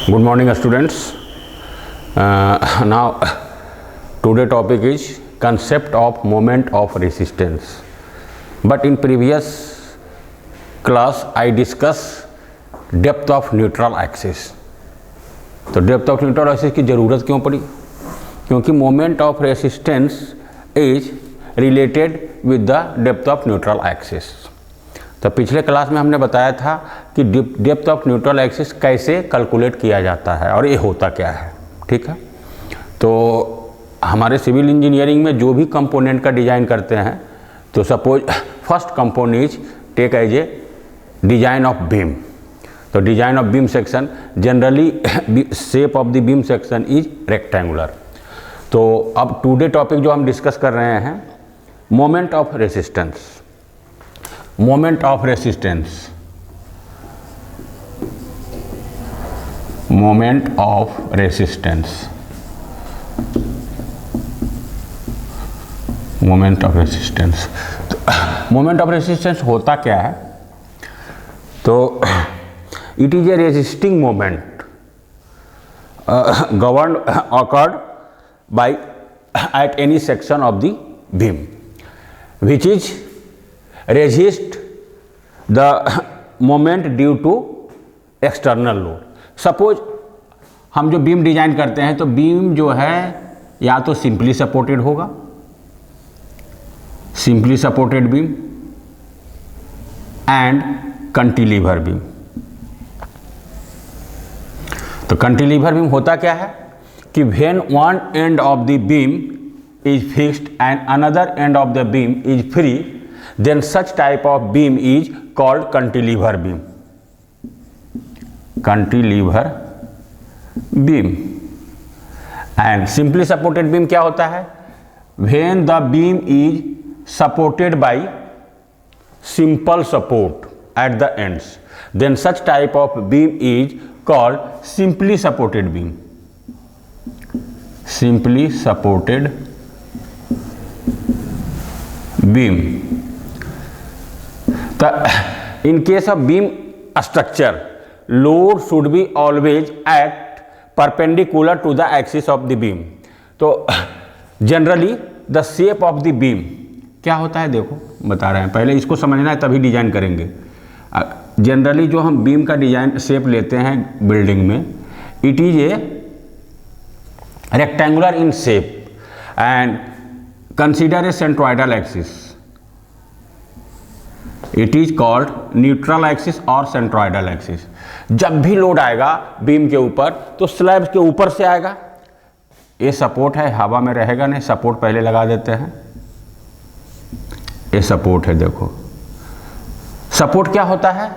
Good morning students. Now today topic is concept of moment of resistance. But in previous class I discuss depth of neutral axis. तो depth of neutral axis की ज़रूरत क्यों पड़ी? क्योंकि moment of resistance is related with the depth of neutral axis. तो पिछले class में हमने बताया था कि डेप्थ ऑफ न्यूट्रल एक्सिस कैसे कैलकुलेट किया जाता है और ये होता क्या है। ठीक है, तो हमारे सिविल इंजीनियरिंग में जो भी कंपोनेंट का डिज़ाइन करते हैं, तो suppose first component is take as a design of beam. तो design of beam section generally shape of the beam section is rectangular. तो अब टुडे टॉपिक जो हम डिस्कस कर रहे हैं, moment of resistance. Moment of resistance, moment of resistance, moment of resistance. Moment of resistance होता क्या है? तो it is a resisting moment governed occurred by at any section of the beam which is resist the moment due to external load. Suppose हम जो beam design करते हैं तो beam जो है या तो सिंपली सपोर्टेड होगा, simply supported beam and cantilever beam. तो कैंटिलीवर बीम होता क्या है कि when one end of the beam is fixed and another end of the beam is free, then such type of beam is called cantilever beam. Cantilever beam. And simply supported beam क्या होता है? When the beam is supported by simple support at the ends, then such type of beam is called simply supported beam. Simply supported beam. The in case of beam structure, load should be always at perpendicular to the axis of the beam. तो generally the shape of the beam क्या होता है, देखो बता रहे हैं, पहले इसको समझना है तभी डिजाइन करेंगे। जनरली जो हम बीम का डिजाइन शेप लेते हैं बिल्डिंग में, it is a rectangular in shape and consider a centroidal axis. It is called neutral axis और सेंट्रोइडल एक्सिस। जब भी लोड आएगा बीम के ऊपर तो स्लैब के ऊपर से आएगा। ये सपोर्ट है, हवा में रहेगा नहीं, सपोर्ट पहले लगा देते हैं। ये सपोर्ट है, देखो सपोर्ट क्या होता है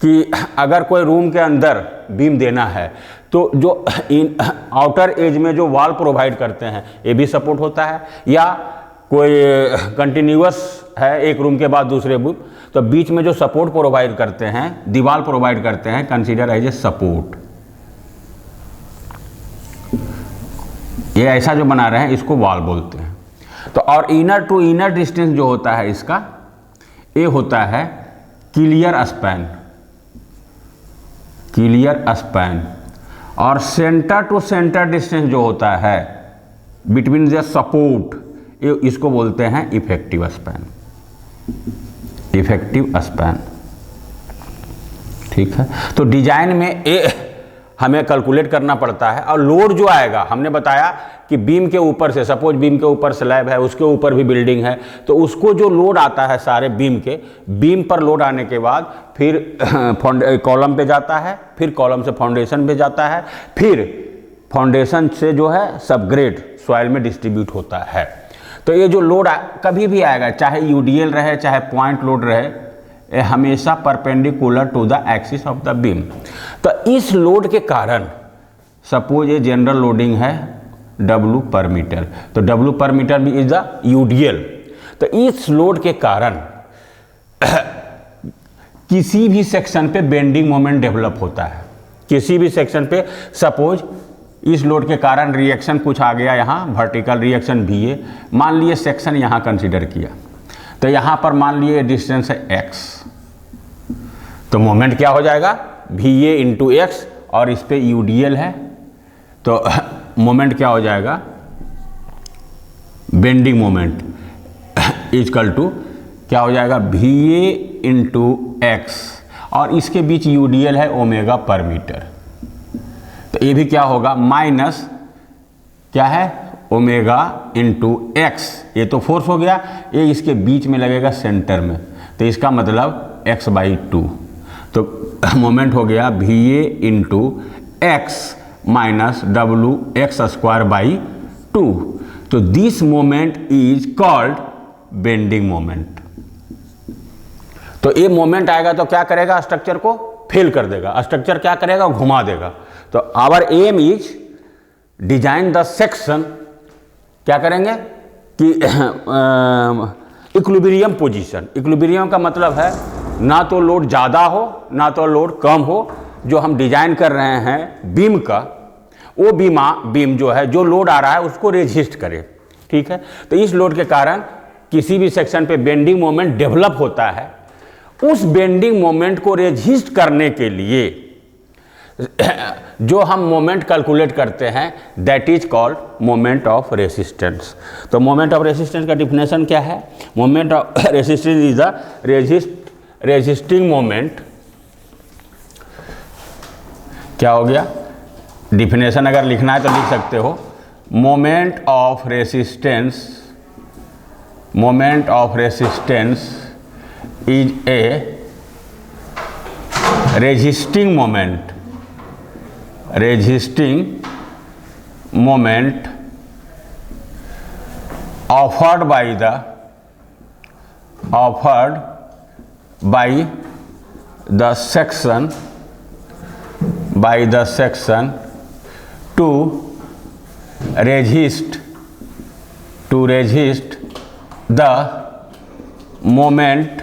कि अगर कोई रूम के अंदर बीम देना है तो जो इन आउटर एज में जो वॉल प्रोवाइड करते हैं ये भी सपोर्ट होता है, या कोई कंटिन्यूअस है एक रूम के बाद दूसरे रूम, तो बीच में जो सपोर्ट प्रोवाइड करते हैं, दीवार प्रोवाइड करते हैं, कंसीडर एज ए सपोर्ट। ये ऐसा जो बना रहे हैं इसको वॉल बोलते हैं। तो और इनर टू इनर डिस्टेंस जो होता है इसका, ये होता है क्लियर स्पैन, क्लियर स्पैन। और सेंटर टू सेंटर डिस्टेंस जो होता है बिटवीन द सपोर्ट, ये इसको बोलते हैं इफेक्टिव स्पैन, इफेक्टिव स्पैन। ठीक है, तो डिजाइन में हमें कैलकुलेट करना पड़ता है। और लोड जो आएगा, हमने बताया कि बीम के ऊपर से, सपोज बीम के ऊपर स्लैब है, उसके ऊपर भी बिल्डिंग है, तो उसको जो लोड आता है सारे बीम के, बीम पर लोड आने के बाद फिर कॉलम पे जाता है, फिर कॉलम से फाउंडेशन पे जाता है, फिर फाउंडेशन से जो है सबग्रेड सॉइल में डिस्ट्रीब्यूट होता है। तो ये जो लोड कभी भी आएगा, चाहे यूडीएल रहे चाहे पॉइंट लोड रहे, हमेशा perpendicular to the axis of the beam. तो इस लोड के कारण, सपोज ये जनरल लोडिंग है W पर मीटर, तो W पर मीटर भी इज द यूडीएल। तो इस लोड के कारण किसी भी सेक्शन पे बेंडिंग मोमेंट डेवलप होता है, किसी भी सेक्शन पे। सपोज इस लोड के कारण रिएक्शन कुछ आ गया, यहाँ वर्टिकल रिएक्शन VA, मान लिए सेक्शन यहाँ कंसीडर किया, तो यहाँ पर मान लिए डिस्टेंस है x, तो मोमेंट क्या हो जाएगा VA इंटू एक्स और इस पे UDL है, तो मोमेंट क्या हो जाएगा, बेंडिंग मोमेंट इजकल टू क्या हो जाएगा, VA इंटू एक्स, और इसके बीच UDL है ओमेगा पर मीटर, तो ये भी क्या होगा माइनस क्या है ओमेगा इंटू एक्स, ये तो फोर्स हो गया, ये इसके बीच में लगेगा सेंटर में, तो इसका मतलब x/2, तो मोमेंट हो गया VA into x minus WX²/2, तो this moment is called bending moment. तो ये मोमेंट आएगा तो क्या करेगा, स्ट्रक्चर को फेल कर देगा, स्ट्रक्चर क्या करेगा, घुमा देगा। तो our aim is design the section, क्या करेंगे कि इक्विलिब्रियम पोजीशन, इक्विलिब्रियम का मतलब है ना तो लोड ज़्यादा हो ना तो लोड कम हो, जो हम डिजाइन कर रहे हैं बीम का, वो बीम जो है जो लोड आ रहा है उसको रेजिस्ट करे, ठीक है। तो इस लोड के कारण किसी भी सेक्शन पे बेंडिंग मोमेंट डेवलप होता है, उस बेंडिंग मोमेंट को रेजिस्ट करने के लिए जो हम मोमेंट कैलकुलेट करते हैं that is called moment of resistance. तो मोमेंट ऑफ रेसिस्टेंस का डिफिनेशन क्या है, moment of resistance is the resisting moment, क्या हो गया, डिफिनेशन अगर लिखना है तो लिख सकते हो, moment of resistance is a resisting moment offered by the section to resist the moment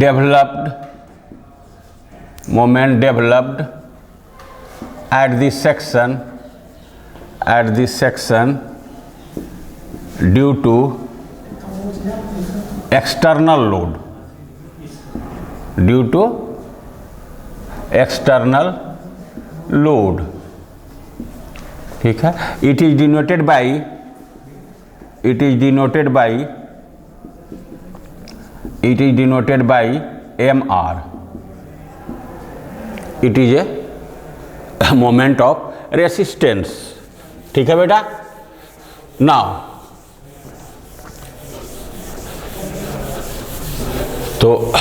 developed at the section due to external load, ठीक है। it is denoted by MR, it is a moment of resistance, ठीक है बेटा। Now तो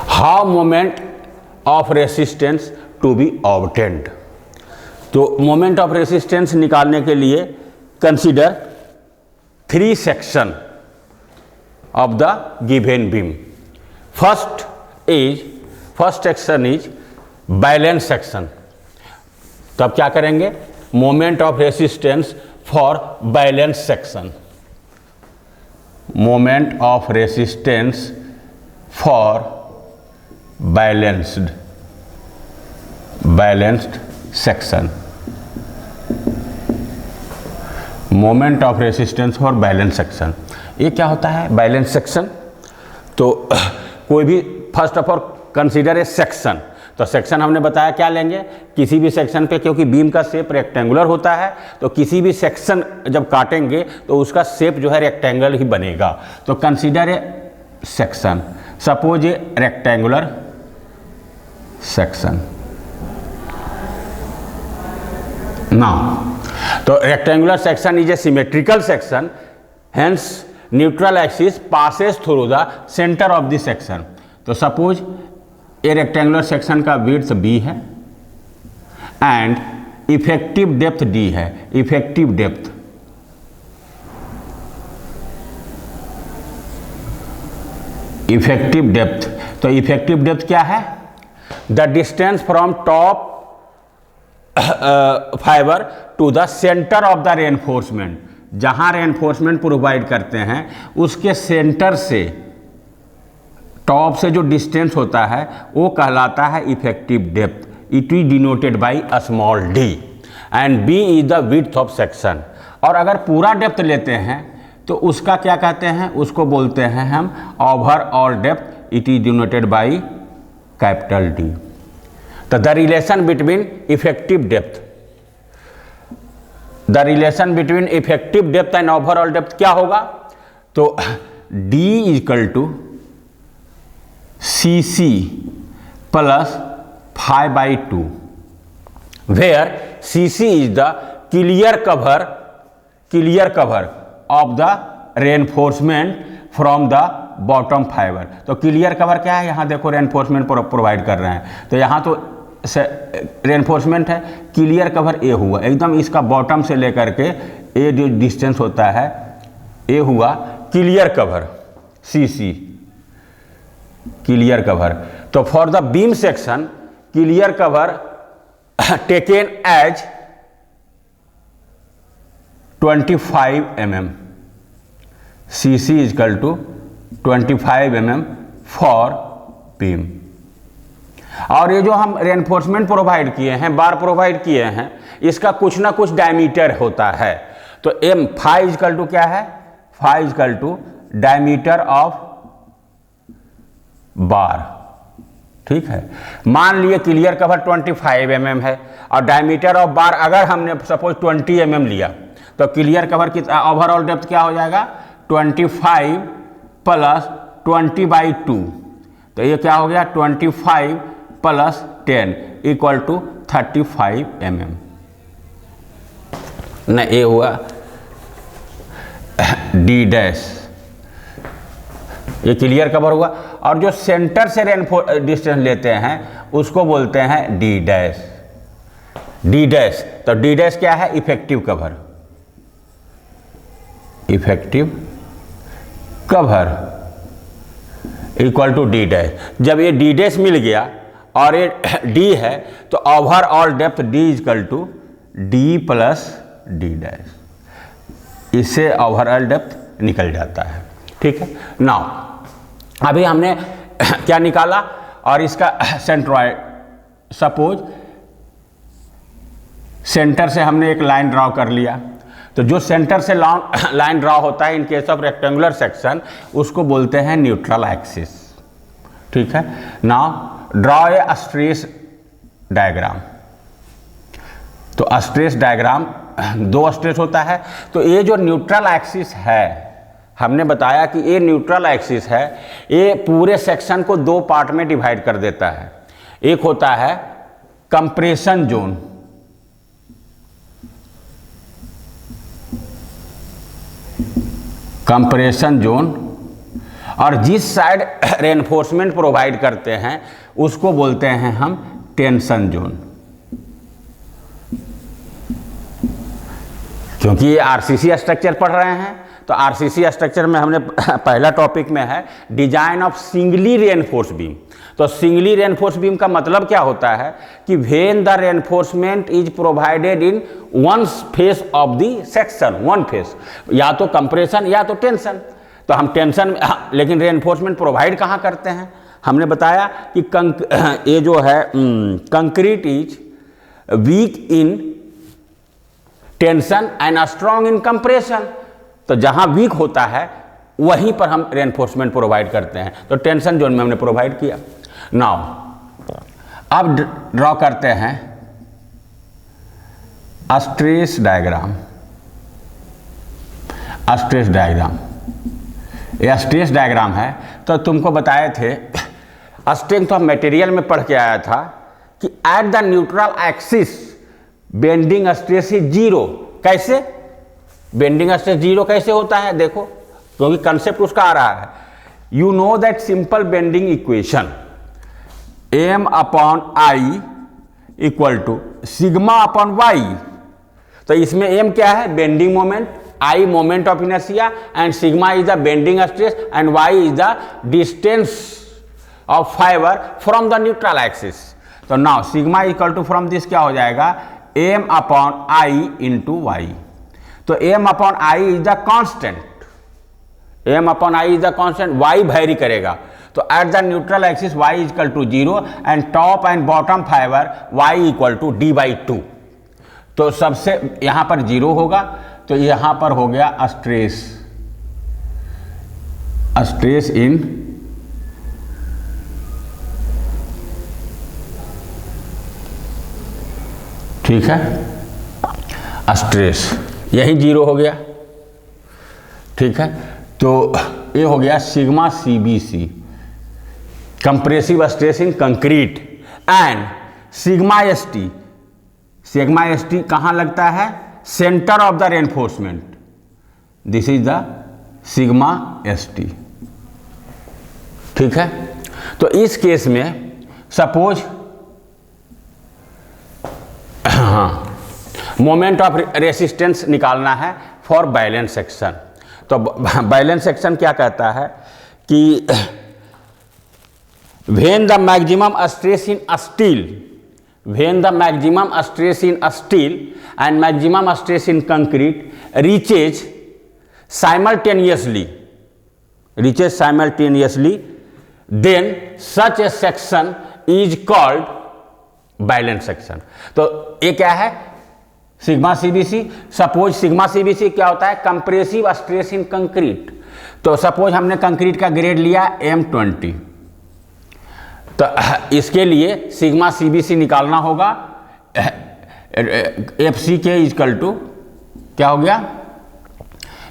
how moment of resistance to be obtained, तो moment of resistance निकालने के लिए consider 3 section of the given beam. First section is balance section, तो अब क्या करेंगे, moment of resistance for balance section, moment of resistance for balanced section, moment of resistance for balance section. ये क्या होता है बैलेंस सेक्शन, तो कोई भी first of all consider a section, तो सेक्शन हमने बताया क्या लेंगे, किसी भी सेक्शन पे, क्योंकि बीम का शेप रेक्टेंगुलर होता है, तो किसी भी सेक्शन जब काटेंगे तो उसका शेप जो है रेक्टेंगल ही बनेगा। तो consider a section, suppose a rectangular section. Now तो rectangular section is a symmetrical section, hence neutral axis passes through the centre of the section. तो सपोज ए रेक्टेंगुलर सेक्शन का विड्थ b है and effective depth d है, effective depth तो effective depth क्या है, the distance from top fibre to the centre of the reinforcement, जहां reinforcement provide करते हैं उसके सेंटर से टॉप से जो डिस्टेंस होता है वो कहलाता है effective depth, it is denoted by small d and b is the width of section. और अगर पूरा डेप्थ लेते हैं तो उसका क्या कहते हैं, उसको बोलते हैं हम overall depth, it is denoted by capital D। तो the relation between effective depth, the relation between effective depth and overall depth क्या होगा? तो D equal to CC plus 5/2, where CC is the clear cover of the reinforcement from the bottom fibre. तो clear cover क्या है? यहाँ देखो reinforcement provide कर रहे हैं, तो यहाँ तो रेनफोर्समेंट है, क्लियर कवर ए हुआ एकदम इसका बॉटम से लेकर के ए जो डिस्टेंस होता है ए हुआ clear cover CC, clear cover. तो for the beam section clear cover taken as 25 mm, CC is equal to 25 mm for beam. और ये जो हम रेनफोर्समेंट प्रोवाइड किए हैं, बार प्रोवाइड किए हैं, इसका कुछ ना कुछ डायमीटर होता है। तो m फाई इजकल टू क्या है? Phi equal to diameter of bar, ठीक है। मान लिए क्लियर कवर 25 mm है और डायमीटर ऑफ बार अगर हमने सपोज 20 mm लिया, तो क्लियर कवर की ओवरऑल डेप्थ क्या हो जाएगा? 25 प्लस 20/2, तो ये क्या हो गया? 25 प्लस 10 इक्वल टू 35 mm। न ये हुआ D डैश, ये क्लियर कवर हुआ। और जो सेंटर से डिस्टेंस लेते हैं उसको बोलते हैं D डैश, D डैश। तो D डैश क्या है? Effective cover, effective cover equal to D dash. जब ये D डैश मिल गया और ये D है, तो overall depth D equal to D plus D dash, इससे ओवरऑल डेप्थ निकल जाता है, ठीक है। नाउ अभी हमने क्या निकाला और इसका सेंट्रॉइड, सपोज सेंटर से हमने एक लाइन ड्रॉ कर लिया, तो जो सेंटर से लाइन ड्रॉ होता है in case of rectangular section उसको बोलते हैं न्यूट्रल एक्सिस, ठीक है। Now draw a stress diagram. तो स्ट्रेस डायग्राम, दो स्ट्रेस होता है, तो ये जो न्यूट्रल एक्सिस है, हमने बताया कि ये न्यूट्रल एक्सिस है, ये पूरे सेक्शन को दो पार्ट में डिवाइड कर देता है। एक होता है कंप्रेशन जोन, कंप्रेशन जोन, और जिस साइड रेनफोर्समेंट प्रोवाइड करते हैं उसको बोलते हैं हम टेंशन जोन। क्योंकि ये आरसीसी स्ट्रक्चर पढ़ रहे हैं, तो आरसीसी स्ट्रक्चर में हमने पहला टॉपिक में है design of singly reinforce beam. तो सिंगली रेनफोर्स बीम का मतलब क्या होता है कि when the reinforcement is provided in one face of the section, one face, या तो कंप्रेशन या तो टेंशन। तो हम टेंशन, लेकिन रेनफोर्समेंट प्रोवाइड कहाँ करते हैं? हमने बताया कि ये जो है concrete is weak in tension and strong in compression. तो जहां वीक होता है वहीं पर हम रेनफोर्समेंट प्रोवाइड करते हैं, तो टेंशन जोन में हमने प्रोवाइड किया। नाउ अब ड्रॉ करते हैं स्ट्रेस डायग्राम। स्ट्रेस डायग्राम, यह स्ट्रेस डायग्राम है। तो तुमको बताए थे स्ट्रेंथ ऑफ मटेरियल में पढ़ के आया था कि eight the neutral axis bending stress is zero. कैसे बेंडिंग स्ट्रेस जीरो कैसे होता है? देखो, क्योंकि कंसेप्ट उसका आ रहा है। You know that simple bending equation m upon I equal to sigma upon y. तो इसमें m क्या है? Bending moment, I moment of inertia, and sigma is the bending stress, and y is the distance of fibre from the neutral axis. तो now sigma equal to from this क्या हो जाएगा? m upon I into y. तो m upon I is the constant, m upon I is the constant, y vary करेगा। तो at the neutral axis y equal to 0 and top and bottom fibre y equal to d/2। तो सबसे यहां पर 0 होगा, तो यहां पर हो गया स्ट्रेस, स्ट्रेस इन ठीक है, स्ट्रेस यही 0 हो गया। ठीक है, तो ये हो गया sigma CBC, compressive stress in concrete, and sigma ST कहाँ लगता है? Centre of the reinforcement, this is the sigma ST। ठीक है, तो इस केस में सपोज मोमेंट ऑफ रेसिस्टेंस निकालना है फॉर बैलेंस सेक्शन। तो बैलेंस सेक्शन क्या कहता है कि when the maximum stress in steel and maximum stress in concrete reaches simultaneously, then such a section is called balance section. तो ये क्या है? Sigma CBC। Suppose sigma CBC क्या होता है? Compressive stress in concrete. तो सपोज हमने concrete का ग्रेड लिया M20, तो इसके लिए सिग्मा CBC निकालना होगा। FCK इजकल टू क्या हो गया?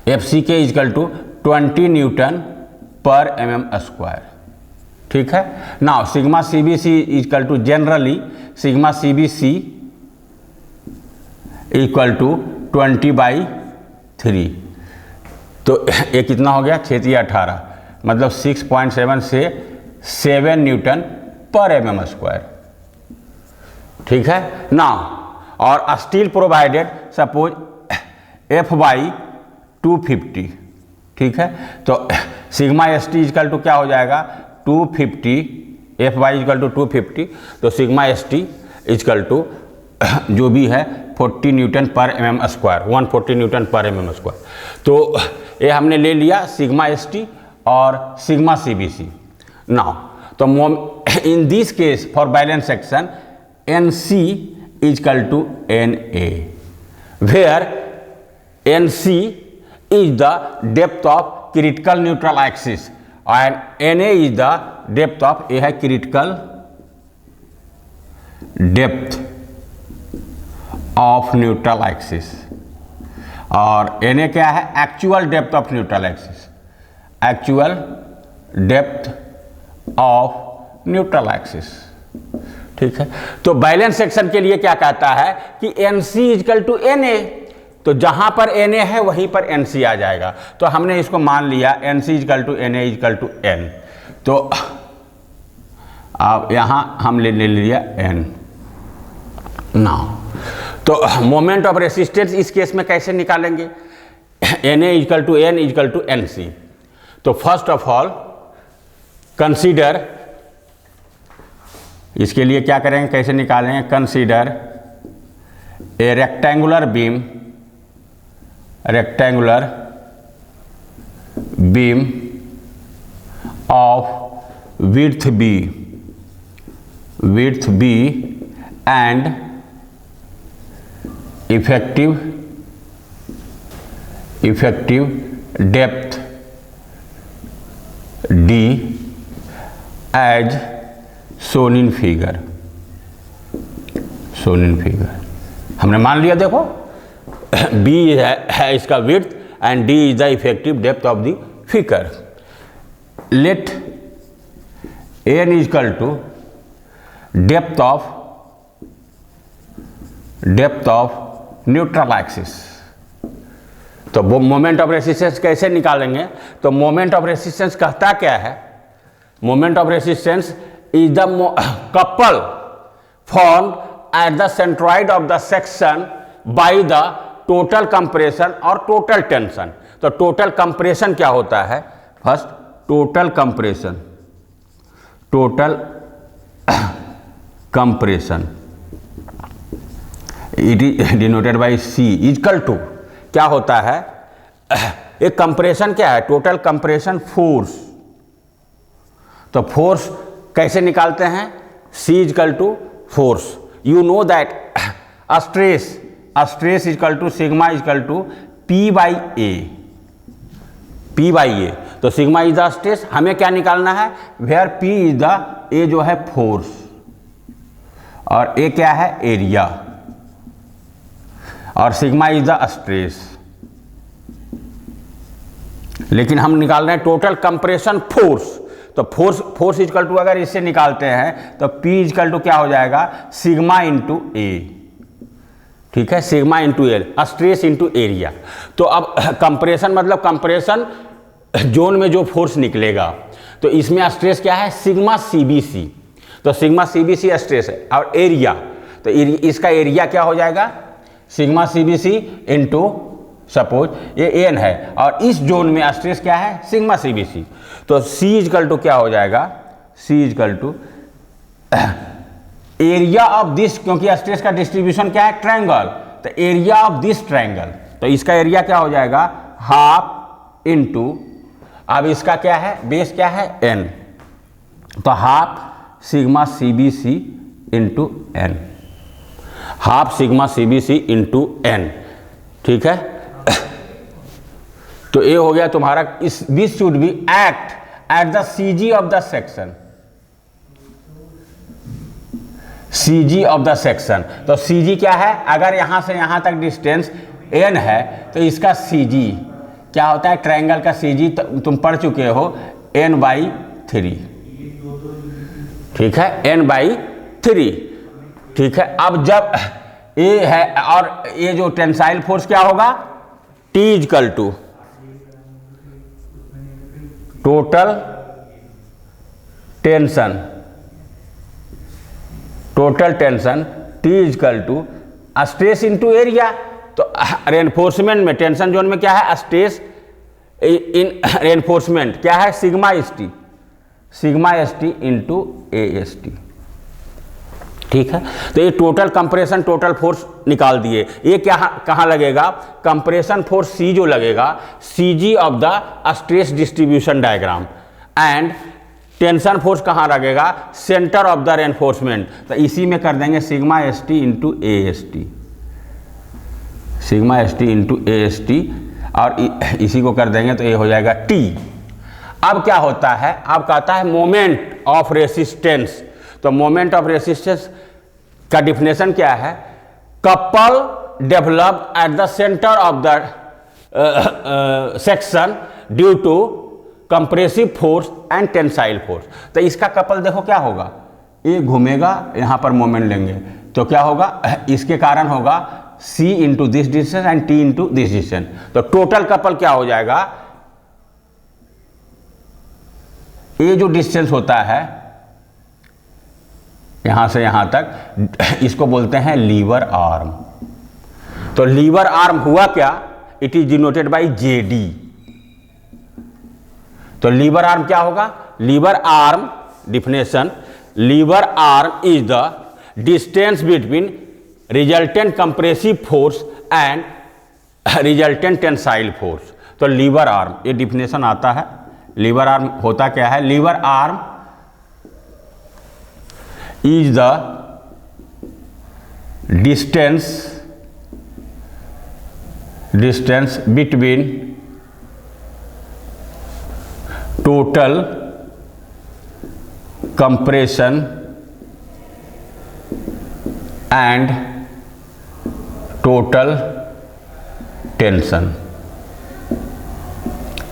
FCK इजकल टू 20 न्यूटन पर mm²। ठीक है, now sigma CBC equal to generally sigma CBC equal to 20/3। तो ये कितना हो गया? 6×18 मतलब 6.7 से 7 न्यूटन पर mm²। ठीक है, नाउ और स्टील प्रोवाइडेड सपोज F/250। ठीक है, तो सिग्मा ST इजकल टू क्या हो जाएगा? 250, Fy इजकल टू 250। तो सिग्मा ST इजकल टू जो भी है 40 न्यूटन पर mm², 140 न्यूटन पर mm²। तो ये हमने ले लिया सिग्मा ST और सिग्मा CBC। नाउ तो in this case for balance section NC equal to NA, where NC is the depth of critical neutral axis and NA is the depth of, ये है critical depth of neutral axis, और NA क्या है? Actual depth of neutral axis, actual depth of neutral axis. ठीक है, तो balance section के लिए क्या कहता है कि NC इजकल टू NA, तो जहां पर NA है वहीं पर NC आ जाएगा। तो हमने इसको मान लिया NC equal to NA equal to N। तो अब यहां हम ले लिया N। नाउ तो मोमेंट ऑफ रेसिस्टेंस इस केस में कैसे निकालेंगे? NA equal to N equal to NC। तो फर्स्ट ऑफ ऑल कंसीडर, इसके लिए क्या करेंगे, कैसे निकालेंगे? Consider a rectangular beam of width B and effective depth D as shown in figure। हमने मान लिया, देखो B है इसका width and D is the effective depth of the figure. Let N equal to depth of neutral axis. तो वो moment of resistance कैसे निकालेंगे? तो मोमेंट ऑफ रेसिस्टेंस कहता क्या है? Moment of resistance is the couple formed at the centroid of the section by the total compression और total tension. तो टोटल कंप्रेशन क्या होता है? First total compression it is denoted by C equal to क्या होता है? एक कंप्रेशन क्या है? Total compression force. तो फोर्स कैसे निकालते हैं? C equal to force. You know that stress equal to sigma equal to P/A। तो सिग्मा इज द स्ट्रेस, हमें क्या निकालना है? Where P is the, A जो है फोर्स और A क्या है? एरिया। और सिग्मा इज द स्ट्रेस। लेकिन हम निकाल रहे हैं टोटल कंप्रेशन फोर्स, तो फोर्स इजकल टू अगर इससे निकालते हैं तो P इजकल टू क्या हो जाएगा, सिग्मा इंटू ए। ठीक है, sigma into L, stress into area. तो अब कंप्रेशन मतलब कंप्रेशन जोन में जो फोर्स निकलेगा, तो इसमें स्ट्रेस क्या है, सिग्मा CBC। तो सिग्मा CBC स्ट्रेस है, और एरिया, तो इसका एरिया क्या हो जाएगा, सिग्मा CBC इंटू सपोज ये एन है, और इस जोन में स्ट्रेस क्या है, सिग्मा CBC। तो C इजकल टू क्या हो जाएगा, C equal to area of this, क्योंकि स्ट्रेस का डिस्ट्रीब्यूशन क्या है, ट्रायंगल, तो एरिया ऑफ दिस ट्रायंगल, तो इसका एरिया क्या हो जाएगा, हाफ इंटू, अब इसका क्या है, बेस क्या है, n, तो half sigma CBC into n, half sigma CBC into n। ठीक है, तो ये हो गया तुम्हारा, इस this should be act at the CG of the section, CG of the section. तो CG क्या है, अगर यहां से यहां तक डिस्टेंस n है तो इसका CG क्या होता है, ट्रायंगल का CG तुम पढ़ चुके हो, n/3। ठीक है, n/3। ठीक है, अब जब ये है और ये जो टेंसाइल फोर्स क्या होगा, T equal to total tension, total tension T equal to stress into area. तो रेनफोर्समेंट में टेंशन जोन में क्या है, स्ट्रेस इन रेनफोर्समेंट क्या है, सिग्मा ST इंटू AST। ठीक है, तो ये टोटल कंप्रेशन टोटल फोर्स निकाल दिए। ये क्या कहाँ लगेगा, कंप्रेशन फोर्स C जो लगेगा, CG of the stress distribution diagram, and tension force कहाँ लगेगा, सेंटर ऑफ द रेनफोर्समेंट। तो इसी में कर देंगे sigma ST into AST, sigma ST into AST, और इसी को कर देंगे तो ये हो जाएगा T। अब क्या होता है, अब कहता है मोमेंट ऑफ रेसिस्टेंस। तो मोमेंट ऑफ रेसिस्टेंस का डिफिनेशन क्या है, couple develop at the centre of the section due to compressive force and tensile force. तो इसका कपल देखो क्या होगा, ये घूमेगा, यहाँ पर मोमेंट लेंगे तो क्या होगा, इसके कारण होगा C into this distance and T into this distance. तो टोटल कपल क्या हो जाएगा, ये जो डिस्टेंस होता है यहां से यहां तक, इसको बोलते हैं लीवर आर्म। तो लीवर आर्म हुआ क्या, it is denoted by JD। तो लीवर आर्म क्या होगा, lever arm definition, lever arm is the distance between resultant compressive force and resultant tensile force. तो लीवर आर्म ये डिफिनेशन आता है। लीवर आर्म होता क्या है, lever arm is the distance between total compression and total tension।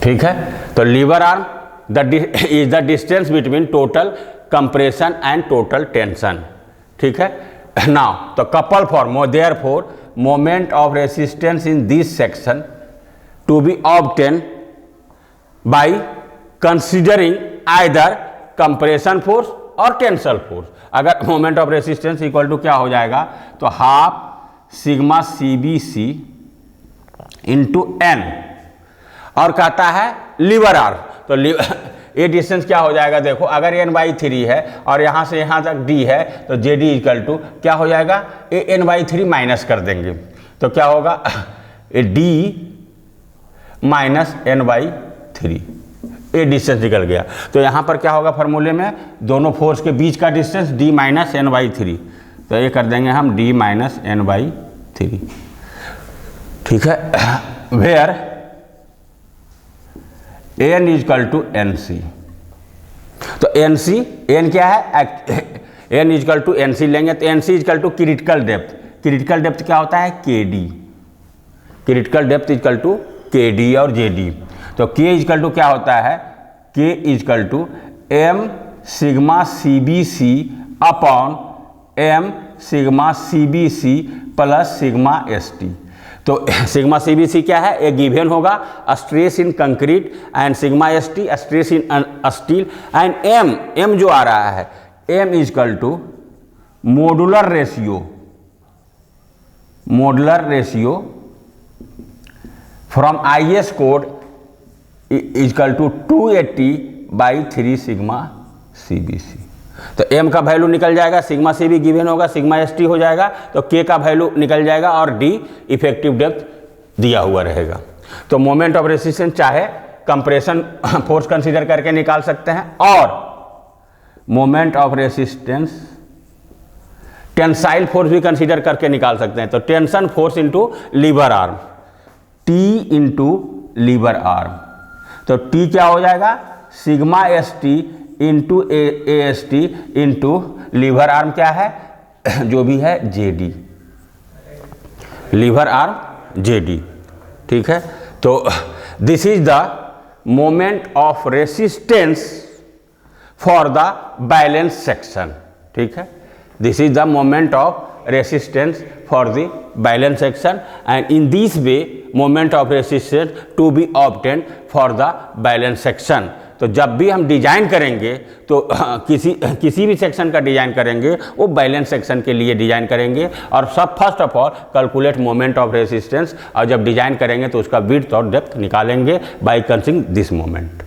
ठीक है, तो lever arm is the distance between total compression and total tension. ठीक है, नाउ तो couple for therefore moment of resistance in this section to be obtain by considering either compression force और tensile force. अगर moment of resistance equal to क्या हो जाएगा, तो half sigma CBC into n, और कहता है लीवर आर्म। तो ये डिस्टेंस क्या हो जाएगा, देखो अगर n/3 है और यहाँ से यहाँ तक d है, तो JD इक्वल टू क्या हो जाएगा, ये n/3 माइनस कर देंगे तो क्या होगा, D माइनस n/3, ये डिस्टेंस निकल गया। तो यहाँ पर क्या होगा, फार्मूले में दोनों फोर्स के बीच का डिस्टेंस D माइनस n/3, तो ये कर देंगे हम D माइनस n/3। ठीक है, where n equal to NC। तो NC, n क्या है, n इजकल टू NC लेंगे तो NC equal to critical depth. Critical depth क्या होता है, KD। Critical depth equal to K D और जे डी। तो के इजकल टू क्या होता है, K equal to M sigma C B C upon M sigma C B C plus sigma S T. तो सिग्मा सी बी सी क्या है, एक गिवन होगा stress in concrete and sigma S T stress in steel and M जो आ रहा है M equal to modular ratio from IS code equal to 280/3 sigma C B C. तो m का वैल्यू निकल जाएगा, सिग्मा सी भी गिवन होगा, सिग्मा एस टी हो जाएगा, तो k का वैल्यू निकल जाएगा और d इफेक्टिव डेप्थ दिया हुआ रहेगा। तो मोमेंट ऑफ रेसिस्टेंस चाहे कंप्रेशन फोर्स कंसीडर करके निकाल सकते हैं और moment of resistance tensile force भी कंसीडर करके निकाल सकते हैं। तो tension force into lever arm, T into lever arm, तो T क्या हो जाएगा, sigma S T into A S T into lever arm क्या है, जो भी है J D, lever arm J D. ठीक है, तो this is the moment of resistance for the balance section. ठीक है, this is the moment of resistance for the balance section and in this way moment of resistance to be obtained for the balance section। तो जब भी हम design करेंगे तो किसी भी सेक्शन का डिजाइन करेंगे वो बैलेंस सेक्शन के लिए डिजाइन करेंगे और सब first of all calculate moment of resistance, और जब डिजाइन करेंगे तो उसका विड्थ और डेप्थ निकालेंगे बाय कंसीडरिंग दिस मोमेंट।